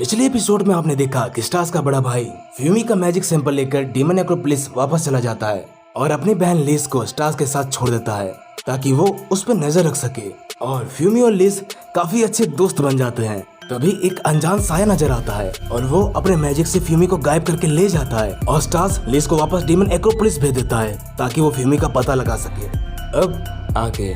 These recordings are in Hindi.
पिछले एपिसोड में आपने देखा कि स्टार्स का बड़ा भाई फ्यूमी का मैजिक सैंपल लेकर डीमन एक्रोपोलिस वापस चला जाता है और अपनी बहन लिस को स्टार्स के साथ छोड़ देता है ताकि वो उस पर नजर रख सके। और फ्यूमी और लिस काफी अच्छे दोस्त बन जाते हैं। तभी एक अनजान साया नजर आता है और वो अपने मैजिक से फ्यूमी को गायब करके ले जाता है और स्टार्स लिस को वापस डीमन एक्रोपोलिस भेज देता है ताकि वो फ्यूमी का पता लगा सके। अब आगे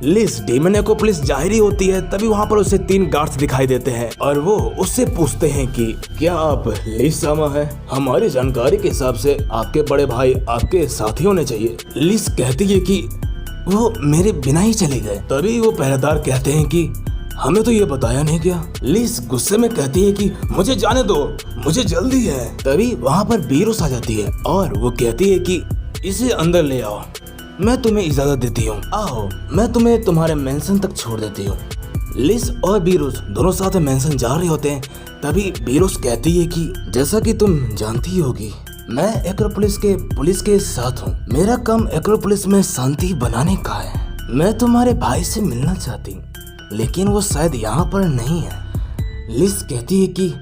लिस डीमन एक्रोपोलिस जाहिर होती है, तभी वहाँ पर उसे 3 गार्ड्स दिखाई देते हैं और वो उससे पूछते हैं कि क्या आप लिस सामा है? हमारी जानकारी के हिसाब से आपके बड़े भाई आपके साथी होने चाहिए। लिस कहती है कि वो मेरे बिना ही चले गए। तभी वो पहरेदार कहते हैं कि हमें तो ये बताया नहीं क्या। लिस गुस्से में कहती है कि मुझे जाने दो, मुझे जल्दी है। तभी वहाँ पर बीरोस आ जाती है और वो कहती है कि इसे अंदर ले आओ, मैं तुम्हें इजाजत देती हूँ, आओ मैं तुम्हें तुम्हारे मेंशन तक छोड़ देती हूँ। लिस और बीरोस दोनों साथ मेंशन जा रहे होते हैं। तभी बीरोस कहती है कि जैसा कि तुम जानती होगी मैं एक्रोपोलिस के पुलिस के साथ हूँ। मेरा काम एक्रोपोलिस में शांति बनाने का है। मैं तुम्हारे भाई से मिलना चाहती हूँ लेकिन वो शायद यहाँ पर नहीं है। लिस कहती है कि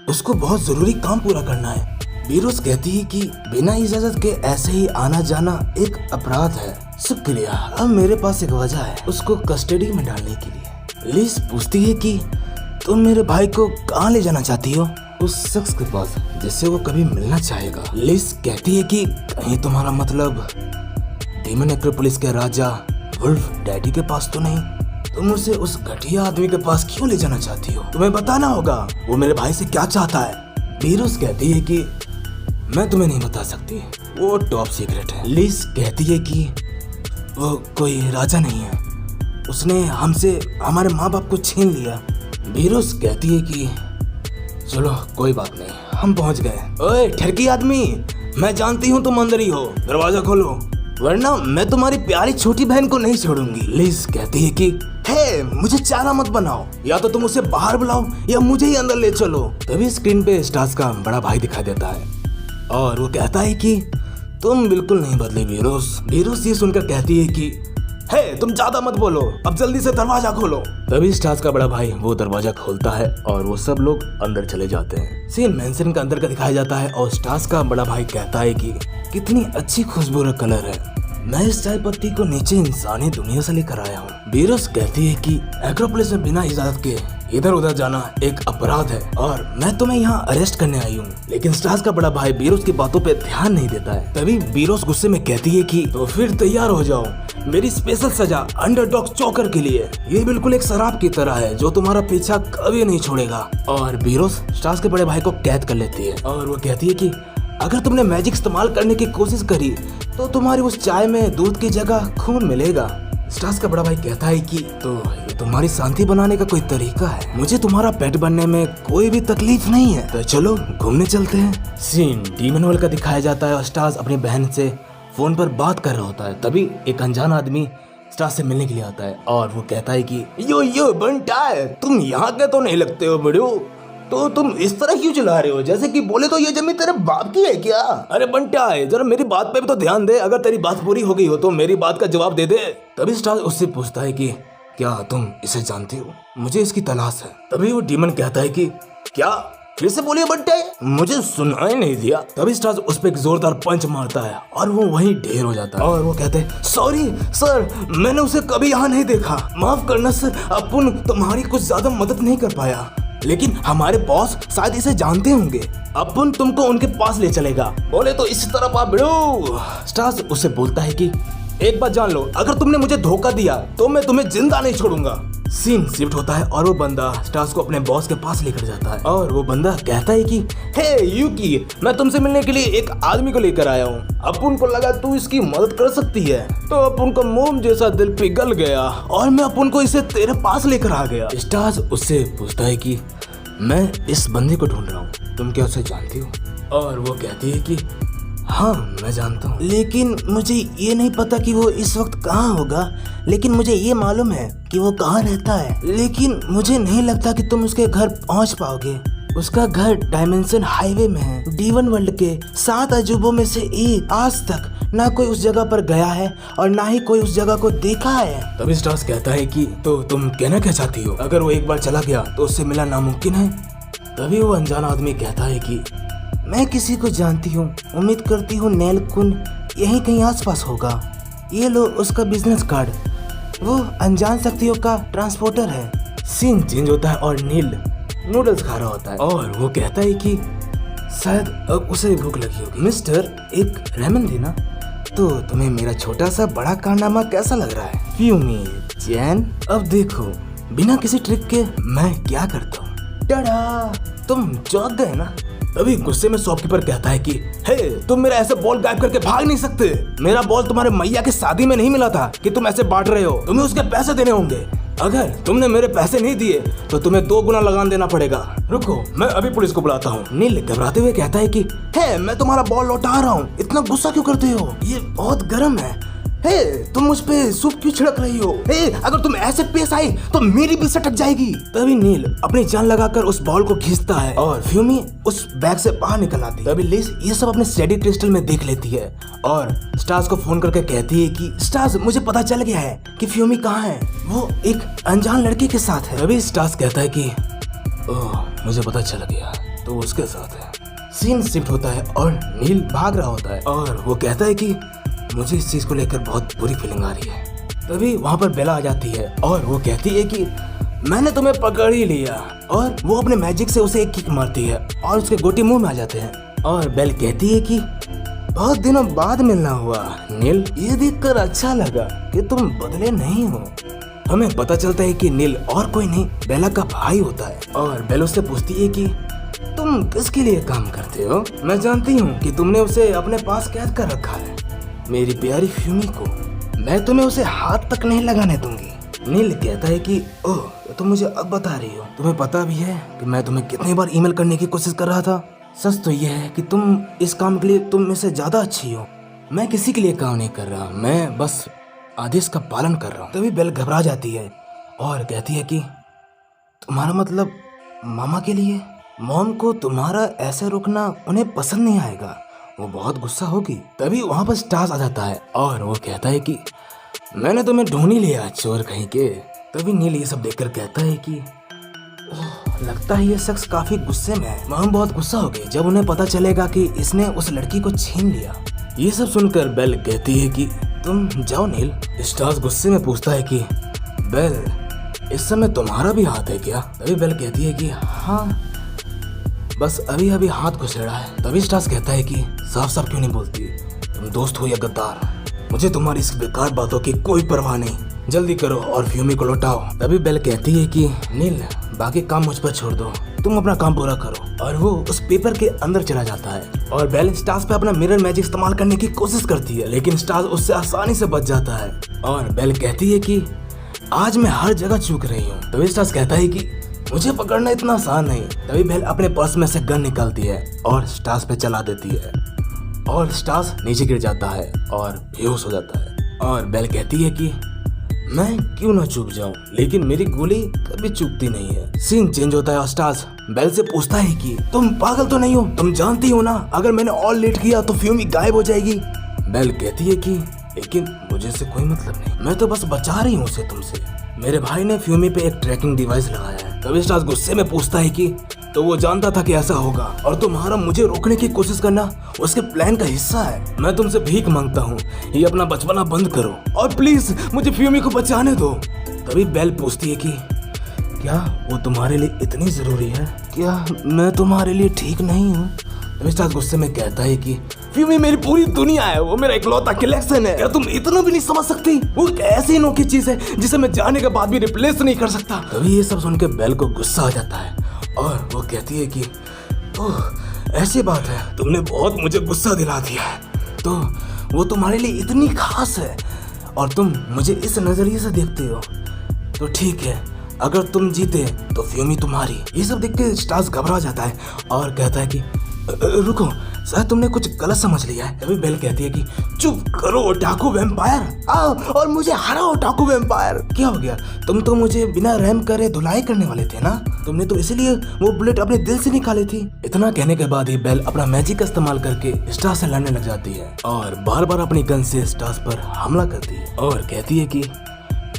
उसको बहुत जरूरी काम पूरा करना है। बीरोस कहती है कि बिना इजाजत के ऐसे ही आना जाना एक अपराध है। शुक्रिया, अब मेरे पास एक वजह है उसको कस्टडी में डालने के लिए। लिस पूछती है कि तुम मेरे भाई को कहाँ ले जाना चाहती हो? उस शख्स के पास जिससे वो कभी मिलना चाहेगा। लिस कहती है कि कहीं तुम्हारा मतलब डीमन एक्रोपोलिस के राजा वुल्फ डैडी के पास तो नहीं? तुम उसे उस घटिया आदमी के पास क्यों ले जाना चाहती हो? तुम्हें बताना होगा वो मेरे भाई से क्या चाहता है। बीरोस कहती है कि मैं तुम्हें नहीं बता सकती, वो टॉप सीक्रेट है। लिस कहती है कि वो कोई राजा नहीं है, उसने हमसे हमारे माँ बाप को छीन लिया। बीरोस कहती है कि चलो कोई बात नहीं, हम पहुंच गए। ओए ठरकी आदमी, मैं जानती हूँ तुम अंदर ही हो, दरवाजा खोलो वरना मैं तुम्हारी प्यारी छोटी बहन को नहीं छोड़ूंगी। लिस कहती है कि हे, मुझे चारा मत बनाओ, या तो तुम उसे बाहर बुलाओ या मुझे ही अंदर ले चलो। तभी स्क्रीन पे स्टार्स का बड़ा भाई दिखाई देता है और वो कहता है कि तुम बिल्कुल नहीं बदले बीरोस। बीरोस ये सुनकर कहती है कि हे, तुम ज्यादा मत बोलो, अब जल्दी से दरवाजा खोलो। तभी स्टार्स का बड़ा भाई वो दरवाजा खोलता है और वो सब लोग अंदर चले जाते हैं। सीन मेंशन का अंदर का दिखाया जाता है और स्टार्स का बड़ा भाई कहता है कि कितनी अच्छी खुशबू कलर है, मैं इस चाय पत्ती को नीचे इंसानी दुनिया से लेकर आया हूँ। बीरोस कहती है कि एक्रोपोलिस में बिना इजाजत के इधर उधर जाना एक अपराध है और मैं तुम्हें यहाँ अरेस्ट करने आई हूँ। लेकिन स्टार्स का बड़ा भाई बीरोस की बातों पे ध्यान नहीं देता है। तभी बीरोस गुस्से में कहती है कि तो फिर तैयार हो जाओ, मेरी स्पेशल सजा अंडरडॉग चौकर के लिए। ये बिल्कुल एक शराब की तरह है जो तुम्हारा पीछा कभी नहीं छोड़ेगा। और बीरोस स्टार्स के बड़े भाई को कैद कर लेती है और वो कहती है कि अगर तुमने मैजिक इस्तेमाल करने की कोशिश करी तो तुम्हारी उस चाय में दूध की जगह खून मिलेगा। स्टार्स का बड़ा भाई कहता है कि तो ये तुम्हारी शांति बनाने का कोई तरीका है? मुझे तुम्हारा पेट बनने में कोई भी तकलीफ नहीं है, तो चलो घूमने चलते हैं। सीन डीमन वर्ल्ड का दिखाया जाता है और स्टार्स अपनी बहन से फोन पर बात कर रहा होता है। तभी एक अनजान आदमी स्टार्स से मिलने के लिए आता है और वो कहता है कि यो बंटाए, तुम यहाँ के तो नहीं लगते हो बड़ो, तो तुम इस तरह क्यों चला रहे हो जैसे कि बोले तो ये जमीन तेरे बाप की है क्या? अरे बंटा है, जरा मेरी बात पे भी तो ध्यान दे, अगर तेरी बात पूरी हो गई हो तो मेरी बात का जवाब दे दे। तभी स्टार उससे पूछता है कि क्या तुम इसे जानते हो? मुझे इसकी तलाश है। तभी वो डीमन कहता है कि क्या? फिर से बोलिए बंटे, मुझे सुनाई नहीं दिया। तभी स्टार उस पर एक जोरदार पंच मारता है और वो वहीं ढेर हो जाता है और वो कहते हैं सॉरी सर, मैंने उसे कभी यहाँ नहीं देखा, माफ करना सर, अपन तुम्हारी कुछ ज्यादा मदद नहीं कर पाया, लेकिन हमारे बॉस शायद इसे जानते होंगे, अपन तुमको उनके पास ले चलेगा। बोले तो इस तरफ आ बिड़ो। स्टार्स उससे बोलता है कि एक बात जान लो, अगर तुमने मुझे धोखा दिया तो मैं तुम्हें जिंदा नहीं छोड़ूंगा। सीन शिफ्ट होता है और वो बंदा स्टार्स को अपने बॉस के पास लेकर जाता है और वो बंदा कहता है कि हे यूकी, मैं तुमसे मिलने के लिए एक आदमी को लेकर आया हूँ, अपन को लगा तू इसकी मदद कर सकती है, तो अपन का मोम जैसा दिल पिघल गया और मैं अपन को इसे तेरे पास लेकर आ गया। स्टार्स उससे पूछता है कि मैं इस बंदे को ढूंढ रहा हूँ, तुम क्या उसे जानती हो? और वो कहती है कि हाँ मैं जानता हूँ, लेकिन मुझे ये नहीं पता कि वो इस वक्त कहाँ होगा, लेकिन मुझे ये मालूम है कि वो कहाँ रहता है, लेकिन मुझे नहीं लगता कि तुम उसके घर पहुँच पाओगे। उसका घर डायमेंशन हाईवे में है। डीवन वर्ल्ड के 7 अजूबों में से एक। आज तक ना कोई उस जगह पर गया है और ना ही कोई उस जगह को देखा है। तभी स्टार्स कहता है कि तो तुम कहना क्या चाहती हो? अगर वो एक बार चला गया तो उससे मिलना नामुमकिन है। तभी वो अनजान आदमी कहता है कि मैं किसी को जानती हूँ, उम्मीद करती हूँ नेल कुन यहीं कहीं आसपास होगा। ये लो उसका बिजनेस कार्ड, वो अनजान शक्तियों का ट्रांसपोर्टर है। सीन चेंज होता है और नील नूडल्स खा रहा होता है और वो कहता है कि शायद अब उसे भूख लगी होगी। मिस्टर, एक रेमन देना। तो तुम्हें मेरा छोटा सा बड़ा कारनामा कैसा लग रहा है? फ्यूमी चैन, अब देखो बिना किसी ट्रिक के मैं क्या करता हूँ। टाडा, तुम चौंक गए ना? तभी गुस्से में शॉपकीपर कहता है कि हे, तुम मेरा ऐसे बॉल गायब करके भाग नहीं सकते। मेरा बॉल तुम्हारे मैया की शादी में नहीं मिला था कि तुम ऐसे बांट रहे हो। तुम्हें उसके पैसे देने होंगे। अगर तुमने मेरे पैसे नहीं दिए तो तुम्हें 2 गुना लगान देना पड़ेगा। रुको, मैं अभी पुलिस को बुलाता हूँ। नील घबराते हुए कहता है कि हे, मैं तुम्हारा बॉल लौटा रहा हूँ, इतना गुस्सा क्यों करते हो? ये बहुत गर्म है। हे, तुम मुझ पे सूप क्यों छिड़क रही हो? हे, अगर तुम ऐसे पेश आई तो मेरी भी सटक जाएगी। तभी नील अपनी जान लगाकर उस बॉल को खींचता है और फ्यूमी उस बैग से बाहर निकल आती है। तभी लिस ये सब अपने स्टडी क्रिस्टल में देख लेती है और स्टार्स को फोन करके कहती है कि स्टार्स, मुझे पता चल गया है कि फ्यूमी कहाँ है। वो एक अनजान लड़के के साथ है। तभी स्टार्स कहता है कि ओह, मुझे पता चल गया, तो उसके साथ है। सीन शिफ्ट होता है और नील भाग रहा होता है और वो कहता है कि मुझे इस चीज को लेकर बहुत बुरी फीलिंग आ रही है। तभी वहाँ पर बेला आ जाती है और वो कहती है कि मैंने तुम्हें पकड़ ही लिया, और वो अपने मैजिक से उसे एक किक मारती है और उसके गोटी मुंह में आ जाते हैं। और बेल कहती है कि बहुत दिनों बाद मिलना हुआ नील, ये देखकर अच्छा लगा कि तुम बदले नहीं हो। हमें पता चलता है कि नील और कोई नहीं बेला का भाई होता है और बेल उससे पूछती है कि तुम किसके लिए काम करते हो? मैं जानती हूँ कि तुमने उसे अपने पास कैद कर रखा है। मेरी प्यारी फ्यूमी को मैं तुम्हें उसे हाथ तक नहीं लगाने दूंगी। नील कहता है कि ओह, तुम मुझे अब बता रही हो? तुम्हें पता भी है कि मैं तुम्हें कितनी बार ईमेल करने की कोशिश कर रहा था। सच तो यह है कि तुम इस काम के लिए तुम में से ज्यादा अच्छी हो। मैं किसी के लिए काम नहीं कर रहा, मैं बस आदेश का पालन कर रहा हूँ। तभी बेल घबरा जाती है और कहती है कि तुम्हारा मतलब मामा के लिए? मॉम को तुम्हारा ऐसे रुकना उन्हें पसंद नहीं आएगा, वो बहुत गुस्सा होगी। तभी वहाँ पर स्टार्स आ जाता है और वो कहता है कि मैंने तुम्हें ढूंढ ही लिया, चोर कहीं के। तभी नील ये सब देखकर कहता है कि लगता है ये शख्स काफी गुस्से में है। मॉम बहुत गुस्सा हो गई जब उन्हें पता चलेगा कि इसने उस लड़की को छीन लिया। ये सब सुनकर बेल कहती है कि तुम जाओ नील। स्टार्स गुस्से में पूछता है कि बेल, इस समय तुम्हारा भी हाथ है क्या? तभी बेल कहती है कि हाँ, बस अभी अभी हाथ घुसेड़ा है। तभी स्टार्स कहता है कि साफ साफ क्यों नहीं बोलती? तुम दोस्त हो या गद्दार? मुझे तुम्हारी इस बेकार बातों की कोई परवाह नहीं, जल्दी करो और फ्यूमी को लौटाओ। तभी बेल कहती है कि नील, बाकी काम मुझ पर छोड़ दो, तुम अपना काम पूरा करो। और वो उस पेपर के अंदर चला जाता है और बेल स्टार्स पे अपना मिरर मैजिक इस्तेमाल करने की कोशिश करती है, लेकिन स्टार्स उससे आसानी से बच जाता है। और बेल कहती है कि आज मैं हर जगह चूक रही हूँ। तभी स्टार्स कहता है कि मुझे पकड़ना इतना आसान नहीं। तभी बेल अपने पर्स में से गन निकालती है और स्टार्स पे चला देती है और स्टार्स नीचे गिर जाता है और बेहोश हो जाता है। और बेल कहती है कि मैं क्यों ना चूक जाऊं, लेकिन मेरी गोली कभी चूकती नहीं है। सीन चेंज होता है और स्टार्स बेल से पूछता है कि तुम पागल तो नहीं हो? तुम जानती हो ना, अगर मैंने और लेट किया तो फ्यूमी गायब हो जाएगी। बेल कहती है कि लेकिन मुझे इससे कोई मतलब नहीं, मैं तो बस बचा रही हूँ उसे तुमसे। मेरे भाई ने फ्यूमी पे एक ट्रैकिंग डिवाइस लगाया है। तभी स्टार्स गुस्से में पूछता है कि तो वो जानता था कि ऐसा होगा और तुम्हारा मुझे रोकने की कोशिश करना उसके प्लान का हिस्सा है। मैं तुमसे भीख मांगता हूँ, ये अपना बचपना बंद करो और प्लीज मुझे फ्यूमी को बचाने दो। तभी बेल पूछती है कि क्या वो तुम्हारे लिए इतनी जरूरी है? क्या मैं तुम्हारे लिए ठीक नहीं हूँ? तभी स्टार्स गुस्से में कहता है कि फ्यूमी मेरी पूरी दुनिया है, वो मेरा इकलौता कलेक्शन है। क्या तुम इतना भी नहीं समझ सकती? वो एक ऐसी अनोखी चीज है जिसे मैं जाने के बाद भी रिप्लेस नहीं कर सकता। तभी ये सब सुन के बेल को गुस्सा आ जाता है और वो कहती है कि ओह, ऐसी बात है, तुमने बहुत मुझे गुस्सा दिला दिया है। तो वो तुम्हारे लिए इतनी खास है और तुम मुझे इस नजरिए से देखते हो, तो ठीक है, अगर तुम जीते तो फ्यूमी तुम्हारी। ये सब देख के स्टार्स घबरा जाता है और कहता है कि रुको, शायद तुमने कुछ गलत समझ लिया है। तभी बेल कहती है कि चुप करो ओटाकू वैम्पायर, आओ और मुझे हराओ ओटाकू वैम्पायर। क्या हो गया? तुम तो मुझे बिना रहम करे धुलाई करने वाले थे ना? तुमने तो इसीलिए वो बुलेट अपने दिल से निकाली थी। इतना कहने के बाद ही बेल अपना मैजिक का इस्तेमाल करके स्टार्स से लड़ने लग जाती है और बार बार अपनी गन से स्टार्स पर हमला करती है और कहती है कि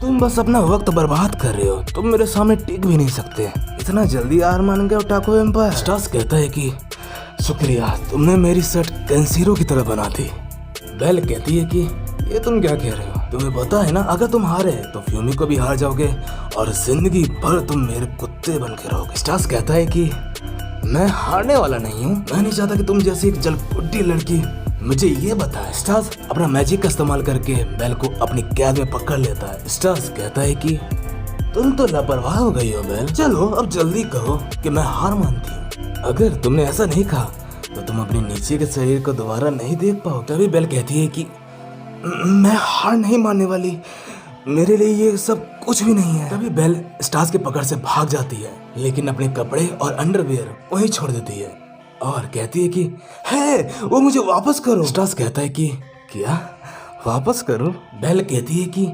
तुम बस अपना वक्त बर्बाद कर रहे हो, तुम मेरे सामने टिक भी नहीं सकते। इतना जल्दी हार मान गए टाको एम्पायर। स्टार्स कहता है कि शुक्रिया, तुमने मेरी शर्ट कैंसीरो की तरह बना दी। बेल कहती है कि ये तुम क्या कह रहे हो, तुम्हें पता है ना अगर तुम हारे तो फ्यूमी को भी हार जाओगे और जिंदगी भर तुम मेरे कुत्ते बन के रहोगे। स्टार्स कहता है कि मैं हारने वाला नहीं हूँ, मैं नहीं चाहता कि तुम जैसी एक जलपुटी लड़की मुझे ये बताए। स्टार्स अपना मैजिक का इस्तेमाल करके बेल को अपनी कैद में पकड़ लेता है। स्टार्स कहता है कि तुम तो लापरवाह हो गई हो बेल, चलो अब जल्दी कहो कि मैं हार मानती हूँ। अगर तुमने ऐसा नहीं कहा तो तुम अपने नीचे के शरीर को दोबारा नहीं देख पाओ। तभी बेल कहती है कि मैं हार नहीं मानने वाली, मेरे लिए ये सब कुछ भी नहीं है। तभी बेल स्टार्स के पकड़ से भाग जाती है, लेकिन अपने कपड़े और अंडरवियर वहीं छोड़ देती है और कहती है कि है वो मुझे वापस करो। स्टार्स कहता है कि क्या वापस करो? बेल कहती है कि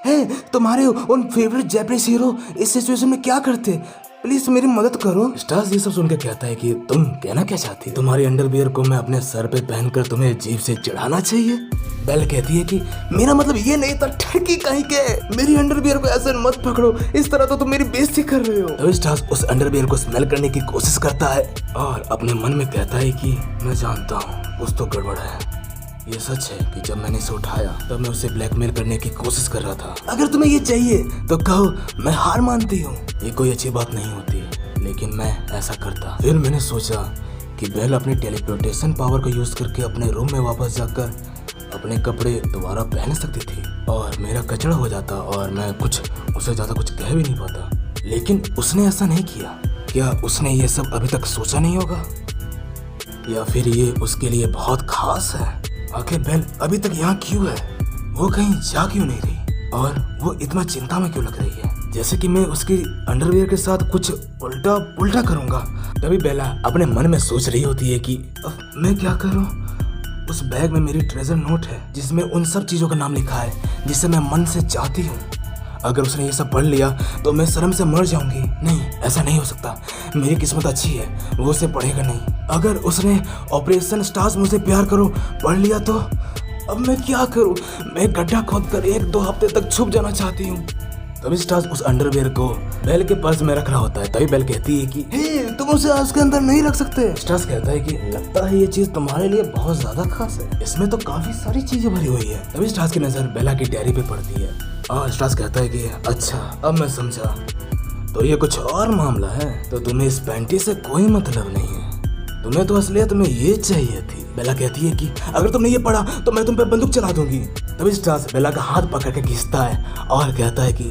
है तुम्हारे उन फेवरेट जैपनीज हीरो इस सिचुएशन में क्या करते, प्लीज मेरी मदद करो। स्टार्स ये सब सुनकर कहता है कि तुम कहना क्या चाहती, तुम्हारी अंडरवियर को मैं अपने सर पे पहनकर तुम्हें जीभ से चढ़ाना चाहिए? बेल कहती है कि मेरा मतलब ये नहीं था ठरकी कहीं के, मेरी अंडरवियर को ऐसे मत पकड़ो, इस तरह तो तुम मेरी बेइज्जती कर रहे हो। तभी स्टार्स उस अंडरवियर को स्मेल करने की कोशिश करता है और अपने मन में कहता है कि मैं जानता हूँ कुछ तो गड़बड़ है। ये सच है कि जब मैंने इसे उठाया तब मैं उसे ब्लैकमेल करने की कोशिश कर रहा था। अगर तुम्हें ये चाहिए तो कहो, मैं हार मानती हूँ। ये कोई अच्छी बात नहीं होती, लेकिन मैं ऐसा करता। फिर मैंने सोचा कि बेल अपनी टेलीपोर्टेशन पावर को यूज करके अपने रूम में वापस जाकर अपने कपड़े दोबारा पहन सकती थी और मेरा कचरा हो जाता और मैं कुछ उसे ज्यादा कुछ कह भी नहीं पाता। लेकिन उसने ऐसा नहीं किया। क्या उसने ये सब अभी तक सोचा नहीं होगा, या फिर ये उसके लिए बहुत खास है? आखिर बेल अभी तक यहाँ क्यों है, वो कहीं जा क्यों नहीं रही और वो इतना चिंता में क्यों लग रही है, जैसे कि मैं उसकी अंडरवियर के साथ कुछ उल्टा पुल्टा करूंगा। तभी बेला अपने मन में सोच रही होती है कि अब मैं क्या करूं। उस बैग में मेरी ट्रेजर नोट है जिसमें उन सब चीजों का नाम लिखा है जिसे मैं मन से चाहती हूँ। अगर उसने ये सब पढ़ लिया तो मैं शर्म से मर जाऊंगी। नहीं, ऐसा नहीं हो सकता, मेरी किस्मत अच्छी है, वो उसे पढ़ेगा नहीं। अगर उसने ऑपरेशन स्टार्स मुझे प्यार करो पढ़ लिया तो अब मैं क्या करूं? मैं गड्ढा खोदकर 1-2 हफ्ते तक छुप जाना चाहती हूँ। तभी स्टार्स उस अंडरवियर को बेल के पर्स में रख रहा होता है। तभी बेल कहती है कि हे, तुम उसे उसके अंदर नहीं रख सकते। स्टार्स कहता है कि लगता है ये चीज तुम्हारे लिए बहुत ज्यादा खास है, इसमें तो काफी सारी चीजें भरी हुई है। तभी स्टार्स की नजर बेला की डायरी पे पड़ती है और स्टार्स कहता है कि अच्छा अब मैं समझा, तो ये कुछ और मामला है। तो तुम्हें इस पैंटी से कोई मतलब नहीं है, तुम्हें तो असलियत में ये चाहिए थी। बेला कहती है कि अगर तुमने ये पढ़ा तो मैं तुम पे बंदूक चला दूंगी। तभी स्टार्स बेला का हाथ पकड़ के खींचता है और कहता है कि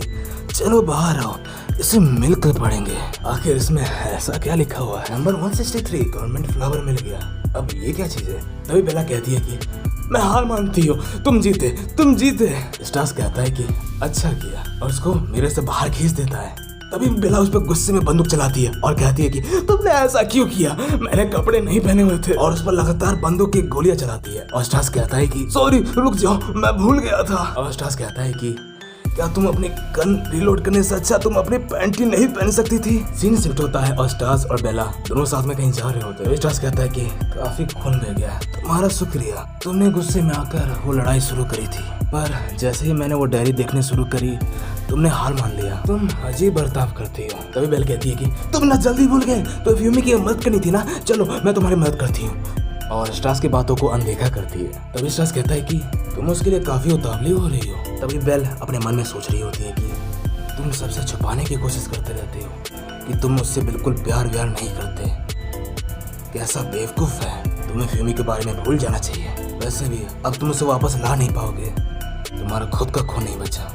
चलो बाहर आओ, इसे मिलकर पढ़ेंगे, आखिर इसमें ऐसा क्या लिखा हुआ है। नंबर 163 गवर्नमेंट फ्लावर मिल गया, अब ये क्या चीज है? तभी बेला कहती है कि मैं हार मानती हूँ, तुम जीते, तुम जीते। स्टार्स कहता है कि अच्छा किया और उसको मेरे से बाहर खींच देता है। तभी बेला उस पर गुस्से में बंदूक चलाती है और कहती है कि तुमने ऐसा क्यों किया, मैंने कपड़े नहीं पहने हुए थे, और उस पर लगातार बंदूक की गोलियां चलाती है। और स्टार्स कहता है कि सॉरी, रुक जाओ, मैं भूल गया था। और स्टार्स कहता है कि क्या तुम अपनी गन रिलोड करने से अच्छा तुम अपनी पैंटी नहीं पहन सकती थी? सीन शिफ्ट होता है और स्टार्स और बेला दोनों साथ में कहीं जा रहे होते हैं। स्टार्स कहता है कि काफी खून बह गया, तुम्हारा शुक्रिया, तुमने गुस्से में आकर वो लड़ाई शुरू करी थी, पर जैसे ही मैंने वो डायरी देखने शुरू करी तुमने हार मान लिया, तुम अजीब बर्ताव करती हो। तभी बेल कहती है कि तुम ना जल्दी भूल गए, तो फ्यूमी की मदद करनी थी ना, चलो मैं तुम्हारी मदद करती हूँ। और स्टार्स की बातों को अनदेखा करती है। तभी स्टार्स कहता है कि तुम उसके लिए काफी उतावली हो रही हो। तभी बेल अपने मन में सोच रही होती है कि तुम सबसे छुपाने की कोशिश करते रहते हो कि तुम मुझसे बिल्कुल प्यार व्यार नहीं करते। कैसा बेवकूफ है, तुम्हें फ्यूमी के बारे में भूल जाना चाहिए। वैसे भी अब तुम उसे वापस ला नहीं पाओगे, तुम्हारा खुद का खून नहीं बचा।